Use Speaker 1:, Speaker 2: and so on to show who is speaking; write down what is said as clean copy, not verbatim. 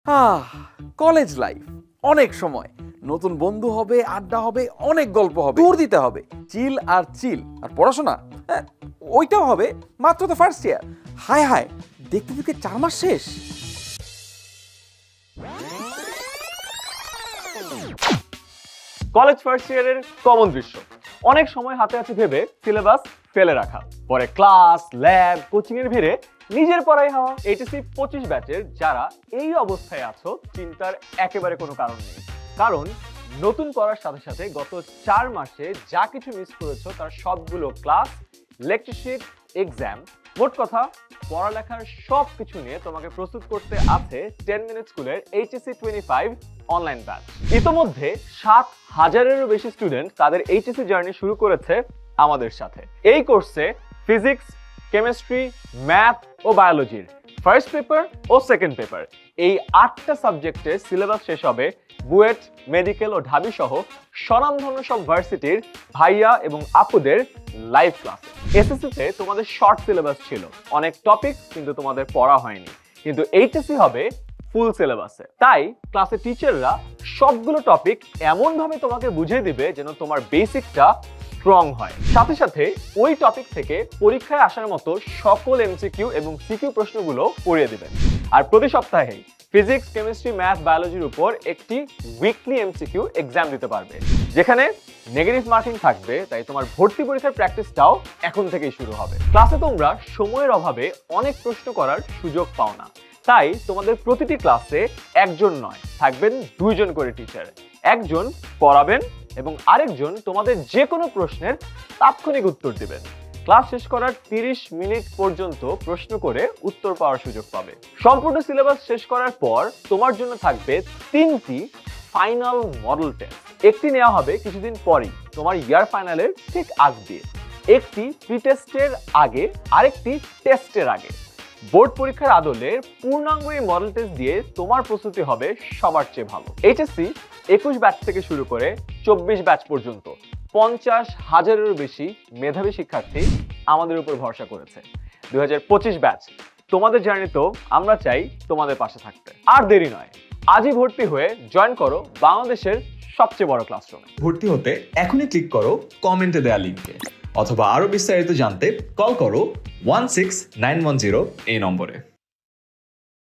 Speaker 1: College life, অনেক সময় নতুন বন্ধু হবে, আড্ডা হবে, অনেক গল্প হবে, ট্যুর দিতে হবে, চিল আর পড়াশোনা ওইটাও হবে। মাত্র তো ফার্স্ট ইয়ার। হায় হায়, দেখতে দেখতে 4 মাস শেষ।
Speaker 2: কলেজ ফার্স্ট ইয়ারের কমন দৃশ্য। অনেক সময় হাতে আছে ভেবে সিলেবাস ফেলে রাখা, পরে ক্লাস, ল্যাব, কোচিং এর ভিড়ে নিজের পড়াই হওয়া। এইচএসসি 25 ব্যাচের যারা এই অবস্থায় আছো, চিন্তার একেবারে কোনো কারণ নেই। কারণ নতুন পড়ার সাথে সাথে গত 4 মাসে যা কিছু মিস করেছো তার সবগুলো ক্লাস, লেকচারশিট, এক্সাম, মোট কথা পড়ালেখার সব কিছু নিয়ে তোমাকে প্রস্তুত করতে আছে 10 মিনিট স্কুলের এইচএসসি 25 অনলাইন ব্যাচ। ইতোমধ্যে 7,000-এরও বেশি স্টুডেন্ট তাদের এইচএসসি জার্নি শুরু করেছে আমাদের সাথে। এই কোর্সে ফিজিক্স, কেমিস্ট্রি, ম্যাথ ও বায়োলজির ফার্স্ট পেপার ও সেকেন্ড পেপার এই 8টা সাবজেক্টের সিলেবাস শেষ হবে বুয়েট, মেডিকেল ও ঢাবি সহ স্বনামধন্য সব ভার্সিটির ভাইয়া এবং আপুদের লাইভ ক্লাসে। এসএসসিতে তোমাদের শর্ট সিলেবাস ছিল, অনেক টপিক কিন্তু তোমাদের পড়া হয়নি, কিন্তু এইচএসসি হবে ফুল সিলেবাসে। তাই ক্লাসের টিচাররা সবগুলো টপিক এমন ভাবে তোমাকে বুঝিয়ে দিবে যেন তোমার বেসিকটা স্ট্রং হয়। সাথে সাথে ওই টপিক থেকে পরীক্ষায় আসার মতো সকল এমসিকিউ এবং সিকিউ প্রশ্নগুলো পড়িয়ে দিবেন। আর প্রতি সপ্তাহে ফিজিক্স, কেমিস্ট্রি, ম্যাথ, বায়োলজির উপর একটি উইকলি এমসিকিউ এক্সাম দিতে পারবে, যেখানে নেগেটিভ মার্কিং থাকবে। তাই তোমার ভর্তি পরীক্ষার প্র্যাকটিসটাও এখন থেকেই শুরু হবে। ক্লাসে তোমরা সময়ের অভাবে অনেক প্রশ্ন করার সুযোগ পাও না, তাই তোমাদের প্রতিটি ক্লাসে একজন নয়, থাকবেন 2 জন করে টিচার। একজন পড়াবেন এবং আরেকজন তোমাদের যে কোনো প্রশ্নের তাৎক্ষণিক উত্তর দিবেন। ক্লাস শেষ করার 30 মিনিট পর্যন্ত প্রশ্ন করে উত্তর পাওয়ার সুযোগ পাবে। সম্পূর্ণ সিলেবাস শেষ করার পর তোমার জন্য থাকবে 3টি ফাইনাল মডেল টেস্ট। একটি নেওয়া হবে কিছুদিন পরেই, তোমার ইয়ার ফাইনালের ঠিক আগ দিয়ে। একটি প্রি টেস্টের আগে, আরেকটি টেস্টের আগে। বোর্ড পরীক্ষার আদলে পূর্ণাঙ্গ এই মডেল টেস্ট দিয়ে তোমার প্রস্তুতি হবে সবার চেয়ে ভালো। এইচএসসি 21 ব্যাচ থেকে শুরু করে 24 ব্যাচ পর্যন্ত 50,000-এরও বেশি মেধাবী শিক্ষার্থী আমাদের উপর ভরসা করেছে। 2025 ব্যাচ তোমাদের জার্নিতেও আমরা চাই তোমাদের পাশে থাকতে। আর দেরি নয়, আজই ভর্তি হয়ে জয়েন করো বাংলাদেশের সবচেয়ে বড় ক্লাসরুমে।
Speaker 3: ভর্তি হতে এখনই ক্লিক করো কমেন্টে দেওয়া লিঙ্কে, অথবা আরো বিস্তারিত জানতে কল করো 16910 এই নম্বরে।